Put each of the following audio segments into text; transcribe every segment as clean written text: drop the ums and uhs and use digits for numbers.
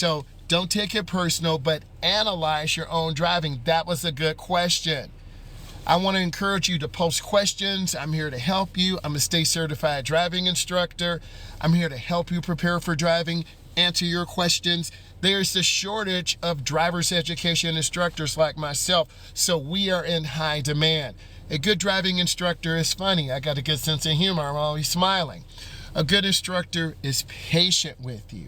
So don't take it personal, but analyze your own driving. That was a good question. I want to encourage you to post questions. I'm here to help you. I'm a state certified driving instructor. I'm here to help you prepare for driving, answer your questions. There's a shortage of driver's education instructors like myself, so we are in high demand. A good driving instructor is funny. I got a good sense of humor. I'm always smiling. A good instructor is patient with you.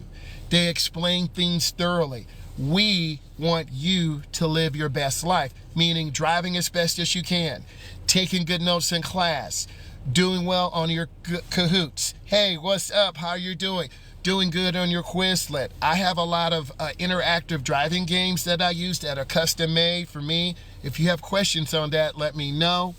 They explain things thoroughly. We want you to live your best life, meaning driving as best as you can, taking good notes in class, doing well on your Kahoots. Hey, what's up? How are you doing? Doing good on your Quizlet. I have a lot of interactive driving games that I use that are custom made for me. If you have questions on that, let me know.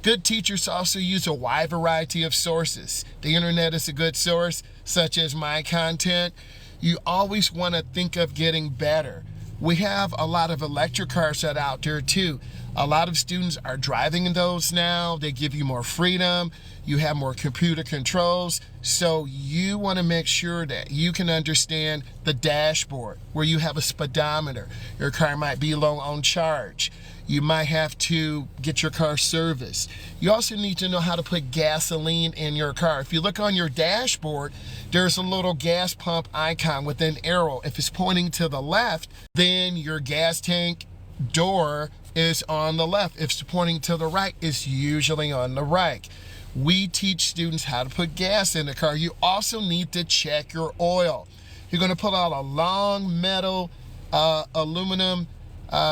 Good teachers also use a wide variety of sources. The internet is a good source, such as my content. You always want to think of getting better. We have a lot of electric cars that are out there too. A lot of students are driving in those now. They give you more freedom. You have more computer controls. So you want to make sure that you can understand the dashboard where you have a speedometer. Your car might be low on charge. You might have to get your car serviced. You also need to know how to put gasoline in your car. If you look on your dashboard, there's a little gas pump icon with an arrow. If it's pointing to the left, then your gas tank door is on the left. If it's pointing to the right, it's usually on the right. We teach students how to put gas in the car. You also need to check your oil. You're going to pull out a long metal aluminum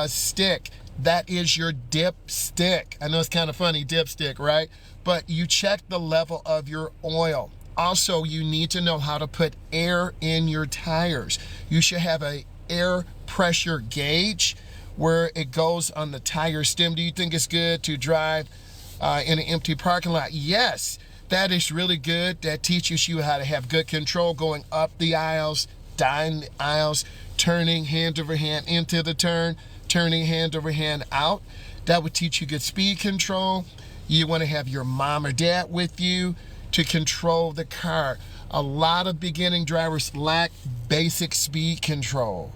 stick. That is your dipstick. I know it's kind of funny, dipstick, right? But you check the level of your oil. Also, you need to know how to put air in your tires. You should have a air pressure gauge where it goes on the tire stem. Do you think it's good to drive in an empty parking lot? Yes, that is really good. That teaches you how to have good control going up the aisles, down the aisles, turning hand over hand into the turn, turning hand over hand out. That would teach you good speed control. You want to have your mom or dad with you to control the car. A lot of beginning drivers lack basic speed control.